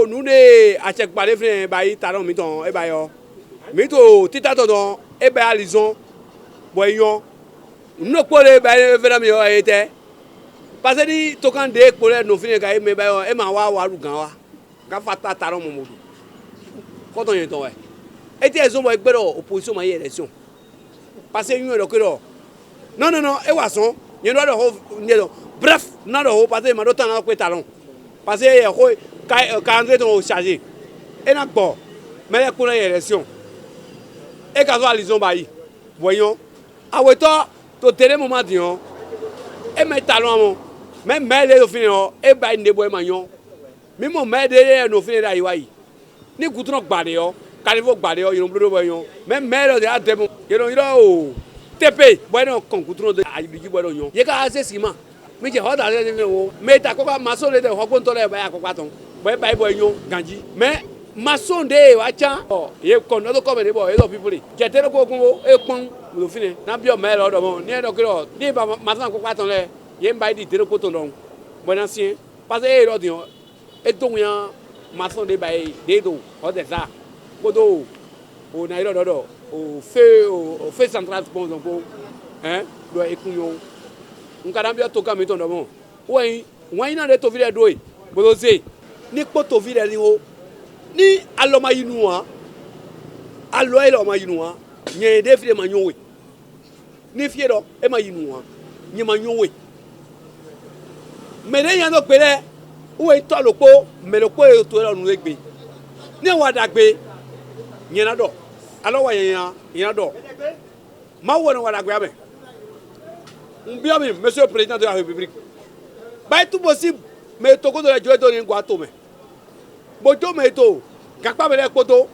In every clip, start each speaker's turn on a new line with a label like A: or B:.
A: mito nous ne achète pas les frères baï talon miton e bayo mito tita tonton e ba alison boyon nous ko le baï vraiment yo était parce que ni to kan de ko le no fini ka e me bayo e ma wa lu gan wa ka fata talon momodu ko ton yen ton ouais et ti ezo mo egbero opposition ma élection parce que union de non e wa son yen do ho bref na do ho parce que ma do tan na ko talon parce que quand on est chargé et n'a pas mais pour l'élection et quand on a l'ison bailli voyons à toi to télé moment dion et mes talons même les finir et bail ne boy magnon mais mon mais de no finir là yi ni goutron gbade yo caniveau gbade yo yon blodo voyons même mais de adem yon TP boy non con goutron de ayibiji boy yon ye ka assez ciment mais j'ai hot d'aller mais ta ko maçon de ho to le ba ko paton boy bye boy yon ganji mais maçon de wa chan ye ko no ko me de boy e people je te ko ko e pon lo fini na bio me lo do mo ni do ko ni ba maçon ko paton le ye mbay di te ko ton don bon ancien parce que lo dion e don yan maçon de bay de do o de ça ko do o na iro do o feu central pon donc hein do e kunyo nkadambia toka miton do mo oui na de to vile do e boze ni poto vile ni o ni aloma yinuwa alo elo ma yinuwa nye de file ma nyowe ni fiedo e ma yinuwa nye ma nyowe mele yan do pele o e to lopo mele ko e to elo nu egbe ni wa dagbe nye na do alo wa yan do ma wo na wa dagbe abe bien, monsieur le président de la République. Bah, tout possible, mais tout de la joie de l'Inguato. Boto, mais tout, capable de l'Inguato.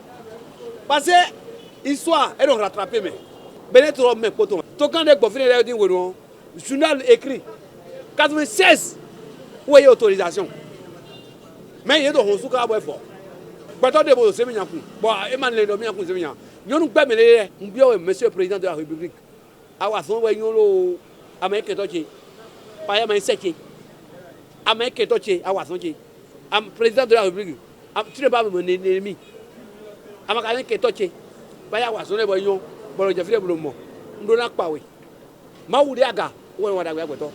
A: Parce que l'histoire, elle a rattrapé, mais. Ben, trop, mais poto. Tout quand les conflits, elle a dit, le journal écrit 96, où est l'autorisation. Mais il y a des gens qui ont fort. Bateau de Bodo, c'est bien. Bon, Emmanuel Domi a cousu bien. Nous ne pouvons pas mener, monsieur le président de la République. Ah, son voyons Amérique toche pas Amérique sèche Amérique toche à Wasonche am président de la République tu ne pas mon ennemi Amérique toche pas ya Wasonche boyon bolo jafile blomo ndona pawe mawudi aga won wada gbe to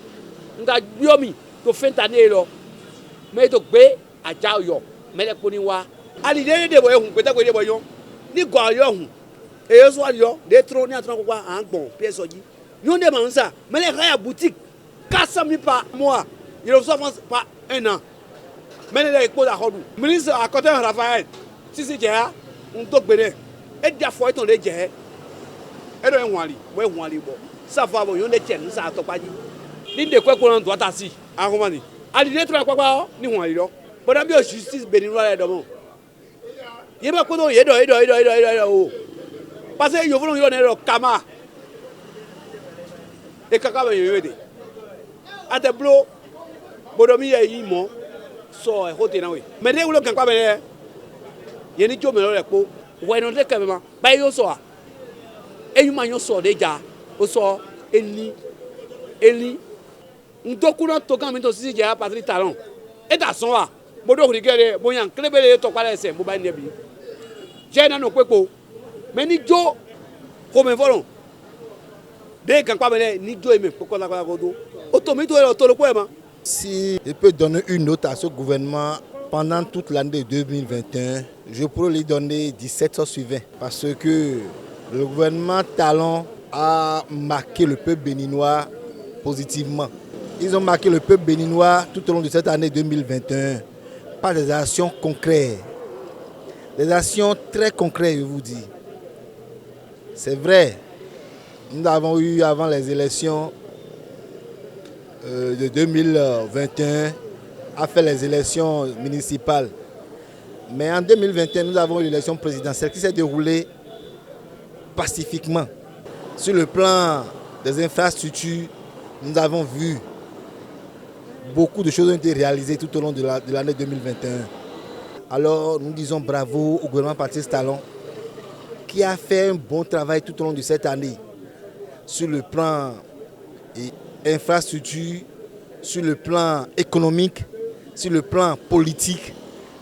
A: nga biomi to fentane lo me to gbe aja yo mele poni wa ali de boy hun peta gbe de boyon ni go yo hun e yo so yo de tro ni atron kwa angbon pièce oji nous demandons ça, mais les gars à boutique, 400 000 par mois, ils reçoivent pas un an. Mais les écoles à Hodou, le ministre à côté de Raphaël, si c'est déjà, on doit béné. Et déjà, il faut être en léger. Et là, on va aller. Ça va, on est tiens, ça a tout pas dit. L'une des quoi qu'on doit assis, à Romani. À l'idée, tu vas quoi, ni on va aller là. Bon, la justice béninoise est devant. Il y a pas quoi, il y a parce que ils vont y aller au Kama. Et kaka ba yoyede ate blo bodomi ya yimo so e hote na we me de wulo kan kwa be ye ni jo me lo le po we no de kan ma ba yo so a eyuma yo so de ja o so eli ndoku no to kan mi to sisi ja patri talon e da son wa bodo rigere boyan klebele to kwa lese mo ba ne bi je na no pepo me ni jo ko me volon.
B: Si je peux donner une note à ce gouvernement pendant toute l'année 2021, je pourrais lui donner 17 sur 20 parce que le gouvernement Talon a marqué le peuple béninois positivement. Ils ont marqué le peuple béninois tout au long de cette année 2021 par des actions concrètes, des actions très concrètes, je vous dis. C'est vrai. Nous avons eu avant les élections de 2021 à faire les élections municipales. Mais en 2021, nous avons eu l'élection présidentielle qui s'est déroulée pacifiquement. Sur le plan des infrastructures, nous avons vu beaucoup de choses ont été réalisées tout au long de l'année 2021. Alors nous disons bravo au gouvernement Patrice Talon qui a fait un bon travail tout au long de cette année. Sur le plan infrastructure, sur le plan économique, sur le plan politique,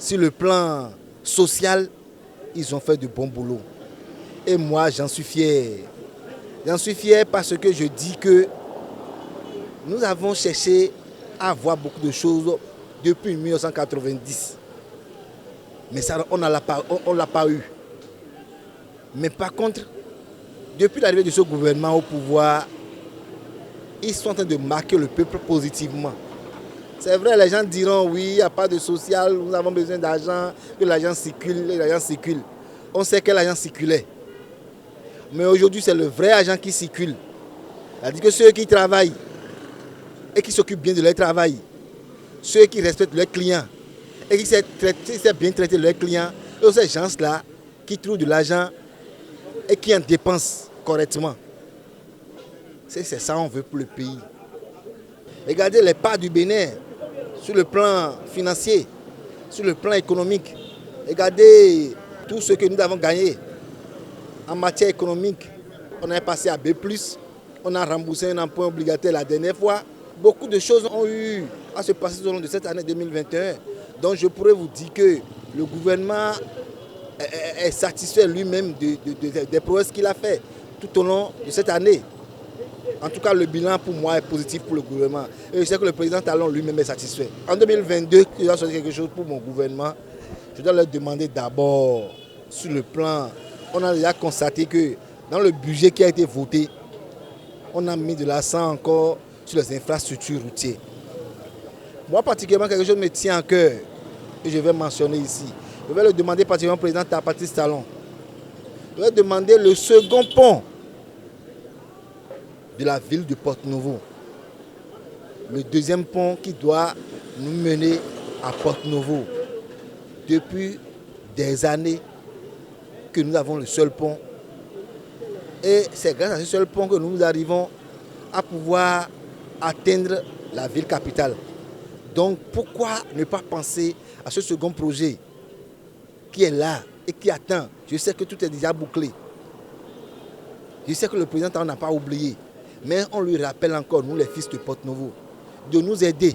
B: Sur le plan social, ils ont fait du bon boulot. Et moi, j'en suis fier. J'en suis fier parce que je dis que nous avons cherché à voir beaucoup de choses depuis 1990. Mais ça, on ne l'a pas eu. Mais par contre, depuis l'arrivée de ce gouvernement au pouvoir, ils sont en train de marquer le peuple positivement. C'est vrai, les gens diront oui, il n'y a pas de social, nous avons besoin d'argent, que l'argent circule, On sait que l'argent circulait. Mais aujourd'hui, c'est le vrai argent qui circule. C'est-à-dire que ceux qui travaillent et qui s'occupent bien de leur travail, ceux qui respectent leurs clients et qui savent bien traiter leurs clients, et ces gens-là qui trouvent de l'argent et qui en dépensent correctement. C'est ça qu'on veut pour le pays. Regardez les pas du Bénin sur le plan financier, sur le plan économique. Regardez tout ce que nous avons gagné en matière économique. On est passé à B+, on a remboursé un emprunt obligataire la dernière fois. Beaucoup de choses ont eu à se passer au long de cette année 2021. Donc je pourrais vous dire que le gouvernement est satisfait lui-même des prouesses qu'il a fait tout au long de cette année. En tout cas, le bilan pour moi est positif pour le gouvernement. Et je sais que le président Talon lui-même est satisfait. En 2022, je dois choisir quelque chose pour mon gouvernement. Je dois leur demander d'abord, sur le plan, on a déjà constaté que dans le budget qui a été voté, on a mis de l'accent encore sur les infrastructures routières. Moi, particulièrement, quelque chose me tient à cœur, que je vais mentionner ici. Je vais le demander particulièrement au président Patrice Talon. Je vais demander le second pont de la ville de Porto-Novo. Le deuxième pont qui doit nous mener à Porto-Novo. Depuis des années que nous avons le seul pont. Et c'est grâce à ce seul pont que nous arrivons à pouvoir atteindre la ville capitale. Donc pourquoi ne pas penser à ce second projet qui est là et qui attend? Je sais que tout est déjà bouclé. Je sais que le président n'a pas oublié. Mais on lui rappelle encore, nous les fils de Porto-Novo, de nous aider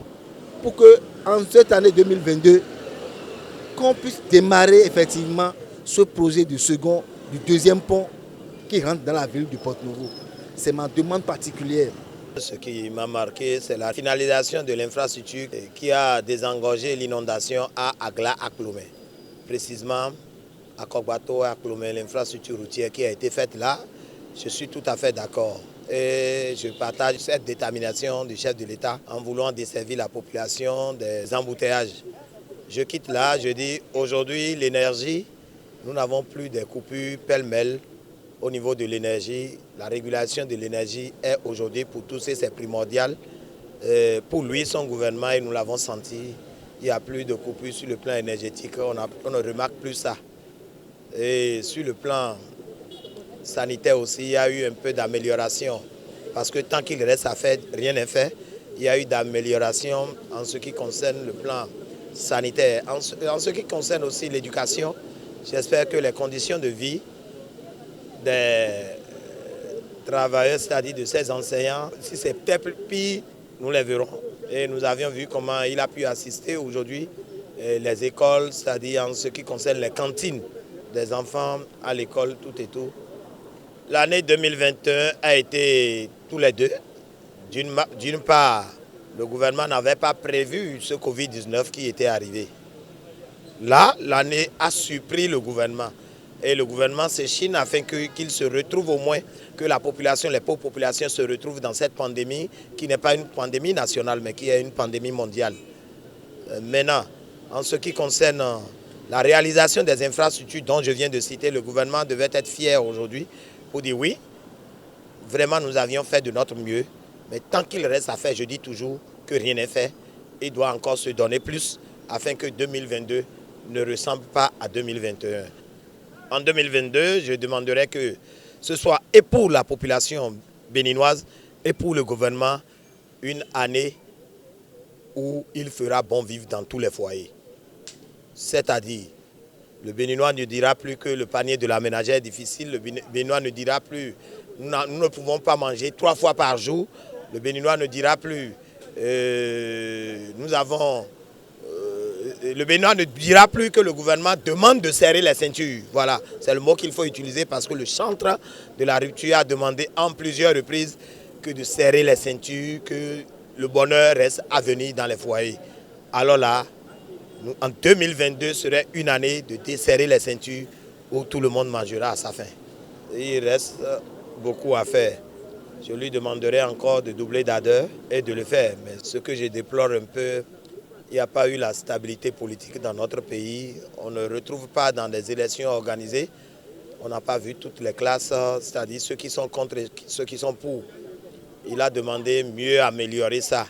B: pour qu'en cette année 2022, qu'on puisse démarrer effectivement ce projet du deuxième pont qui rentre dans la ville de Porto-Novo. C'est ma demande particulière.
C: Ce qui m'a marqué, c'est la finalisation de l'infrastructure qui a désengorgé l'inondation à Agla-Aklomé. Précisément, à Kokbato et Aklomé, l'infrastructure routière qui a été faite là, je suis tout à fait d'accord. Et je partage cette détermination du chef de l'État en voulant desservir la population des embouteillages. Je quitte là, je dis aujourd'hui l'énergie, nous n'avons plus de coupures pêle-mêle au niveau de l'énergie. La régulation de l'énergie est aujourd'hui pour tous c'est primordial. Pour lui, son gouvernement, et nous l'avons senti, il n'y a plus de coupures sur le plan énergétique, on ne remarque plus ça. Et sur le plan sanitaire aussi, il y a eu un peu d'amélioration. Parce que tant qu'il reste à faire, rien n'est fait. Il y a eu d'amélioration en ce qui concerne le plan sanitaire. En ce qui concerne aussi l'éducation, j'espère que les conditions de vie des travailleurs, c'est-à-dire de ces enseignants, si c'est peut-être pire, nous les verrons. Et nous avions vu comment il a pu assister aujourd'hui les écoles, c'est-à-dire en ce qui concerne les cantines des enfants à l'école, tout et tout. L'année 2021 a été tous les deux. D'une part, le gouvernement n'avait pas prévu ce Covid-19 qui était arrivé. Là, l'année a surpris le gouvernement. Et le gouvernement s'échine afin qu'il se retrouve au moins, que la population, les pauvres populations se retrouvent dans cette pandémie qui n'est pas une pandémie nationale, mais qui est une pandémie mondiale. Maintenant, en ce qui concerne la réalisation des infrastructures dont je viens de citer, le gouvernement devait être fier aujourd'hui pour dire oui, vraiment nous avions fait de notre mieux, mais tant qu'il reste à faire, je dis toujours que rien n'est fait, il doit encore se donner plus afin que 2022 ne ressemble pas à 2021. En 2022, je demanderai que ce soit et pour la population béninoise et pour le gouvernement une année où il fera bon vivre dans tous les foyers. C'est-à-dire, le Béninois ne dira plus que le panier de la ménagère est difficile, le Béninois ne dira plus nous ne pouvons pas manger 3 fois par jour, le Béninois ne dira plus nous avons Le Béninois ne dira plus que le gouvernement demande de serrer les ceintures. Voilà, c'est le mot qu'il faut utiliser parce que le chantre de la rupture a demandé en plusieurs reprises que de serrer les ceintures, que le bonheur reste à venir dans les foyers. Alors là, en 2022 serait une année de desserrer les ceintures où tout le monde mangera à sa faim. Il reste beaucoup à faire. Je lui demanderai encore de doubler d'ardeur et de le faire. Mais ce que je déplore un peu, il n'y a pas eu la stabilité politique dans notre pays. On ne retrouve pas dans des élections organisées. On n'a pas vu toutes les classes, c'est-à-dire ceux qui sont contre et ceux qui sont pour. Il a demandé mieux améliorer ça,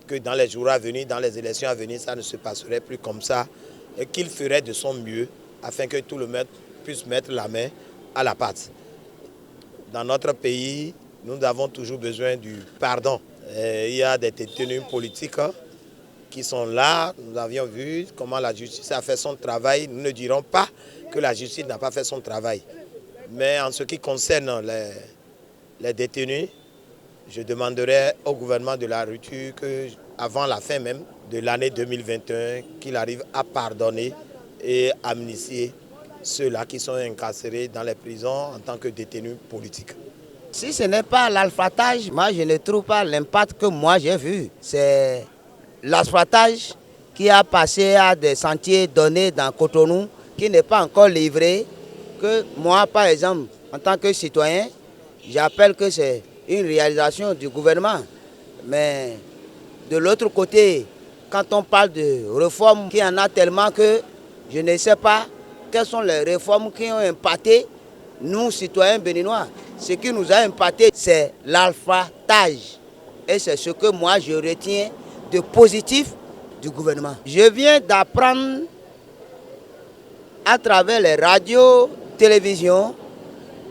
C: que dans les jours à venir, dans les élections à venir, ça ne se passerait plus comme ça et qu'il ferait de son mieux afin que tout le monde puisse mettre la main à la pâte. Dans notre pays, nous avons toujours besoin du pardon. Il y a des détenus politiques qui sont là. Nous avions vu comment la justice a fait son travail. Nous ne dirons pas que la justice n'a pas fait son travail. Mais en ce qui concerne les détenus, je demanderai au gouvernement de la rupture qu'avant la fin même de l'année 2021, qu'il arrive à pardonner et amnistier ceux-là qui sont incarcérés dans les prisons en tant que détenus politiques.
D: Si ce n'est pas l'asphaltage, moi je ne trouve pas l'impact que moi j'ai vu. C'est l'asphaltage qui a passé à des sentiers donnés dans Cotonou, qui n'est pas encore livré, que moi par exemple, en tant que citoyen, j'appelle que c'est une réalisation du gouvernement. Mais de l'autre côté, quand on parle de réformes, il y en a tellement que je ne sais pas quelles sont les réformes qui ont impacté nous, citoyens béninois. Ce qui nous a impacté, c'est l'alphatage. Et c'est ce que moi je retiens de positif du gouvernement. Je viens d'apprendre à travers les radios, télévisions,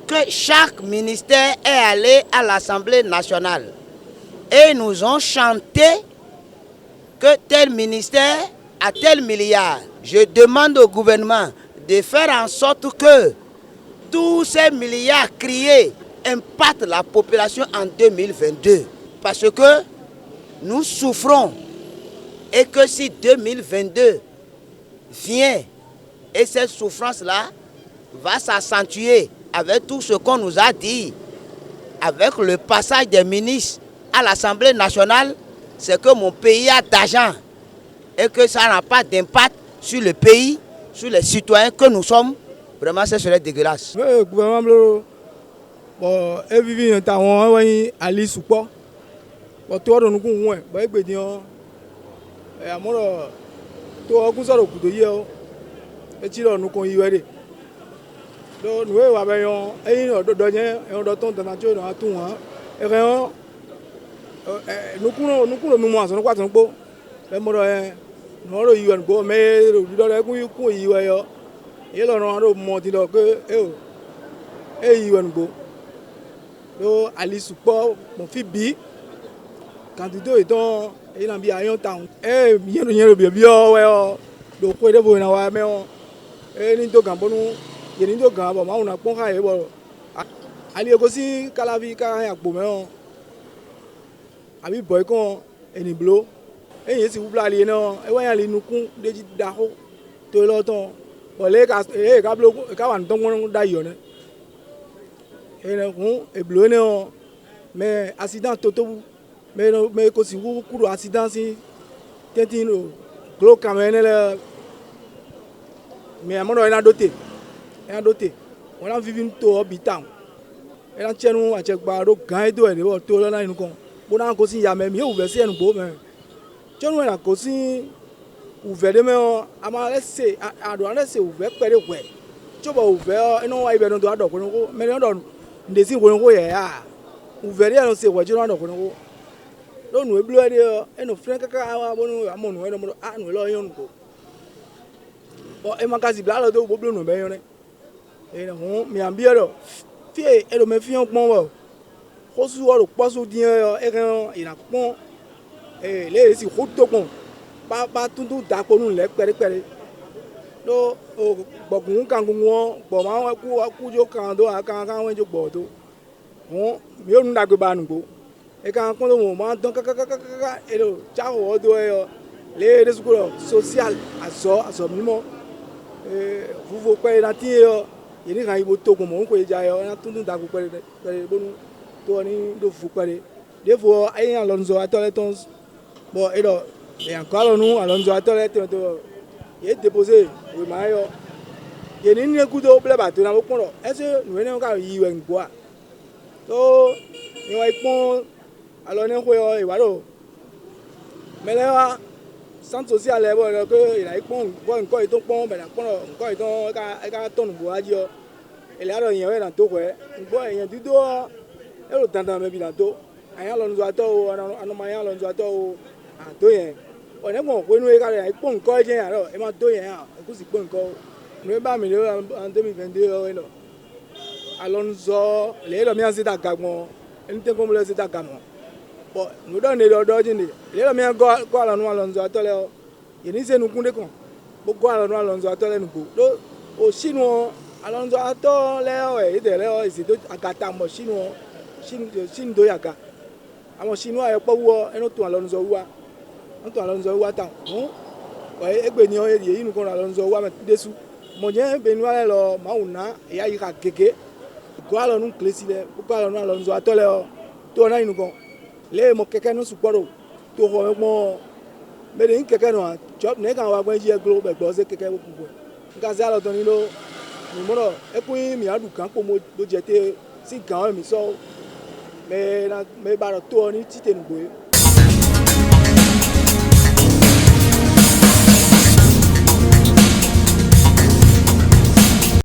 D: que chaque ministère est allé à l'Assemblée nationale. Et nous ont chanté que tel ministère a tel milliard. Je demande au gouvernement de faire en sorte que tous ces milliards criés impactent la population en 2022. Parce que nous souffrons et que si 2022 vient et cette souffrance-là va s'accentuer avec tout ce qu'on nous a dit, avec le passage des ministres à l'Assemblée nationale, c'est que mon pays a d'argent et que ça n'a pas d'impact sur le pays, sur les citoyens que nous sommes. Vraiment, ce serait dégueulasse.
E: Le gouvernement, est vivant notamment à l'Issoupo. Toi, nous avons Ali support mon fils B candidat étant il a bien un temps bien bien ouais donc quoi de bon ouais mais ni to gambo nous ni to gambo ma on a pon ha e bo ali ko si kala vi ka ya gbo me on abi boy kon eni blo e yin si wubla ali no e wa ya li nukun deji da ho to lo ton bo le ka blo ka wan ton won da yo ne et mais accident toto mais ko si wu ku accident si tentino glo camene mais amono ena doté on a vivi to habitant et la tienu a chegba do gan do e to lo na inu kon bo na ko si ya me mi o ve se enu bo me tienu na ko si u ve de me ama lese a do na se u ve pere we choba u ve eno wa ibe no do ado ko me no do ndesi ko ye ya u ve de no se wo jiro ado ko no no eblo de eno fren kaka awa bo no amonu eno mo a no lo yon ko bo e makasi bla lo do bo blo no be yon e no mi ambie do fie e do me fie pon wo ko su wo po su din e kan ina pon e le si ko to pon ba tundu da ko nu le pere do o gbogun kan gun won bo ma ku jo kan do kan wen jo gbo do won mi o nu da gbe ba nu go e kan ko mo ma don kaka e do cha ho do les réseaux social à minimum vous vous pouvez natir il y a des gens qui ont été tout le temps de vous parler des fois il y a l'onzo à toilette bon et donc et encore nous à l'onzo à toilette il est déposé oui mais il y a une écoute au blé bateau dans le pont est-ce que nous venons quand il y a une quoi donc il y a un pont alors nous voyons et voilà mais là centre social là bon que il a un pont bon encore il tombe pont mais là pont encore il tombe quand ton bois dit et là il y a un tout quoi bon il y a du dos et le temps dans même bientôt aya l'onzo à toi anomaya l'onzo à toi à toi on est bon nous il y a un pont encore alors et ma toi un coup c'est pont encore nous pas mais en 2022 Alonso les hommes c'est d'accord nous te comme le c'est d'accord bon nous donne les ordres les hommes quoi Alonso à toi il ni c'est nous compter quoi pourquoi Alonso à toi nous donc au chinois Alonso à toi les était là c'est à kata mo chinois chine do yaka àwọn chinois e powo e no to Alonso wa on to Alonso wa ta ouais egbe ni o ye nu ko Alonso wa me desu mo je be nu ale lo ma una ya yi ka keke ko alo nu klesi le ko alo nu Alonso atole o to na inu ko le mo keke nu suporo to ho mo me de keke no job ne kan wa gbe je glo be gbo se keke wo ku nka se alo to ni lo ni mo no e ku mi adu kan ko mo do je te si kan mi so me ba ro to ni ti te nu gbo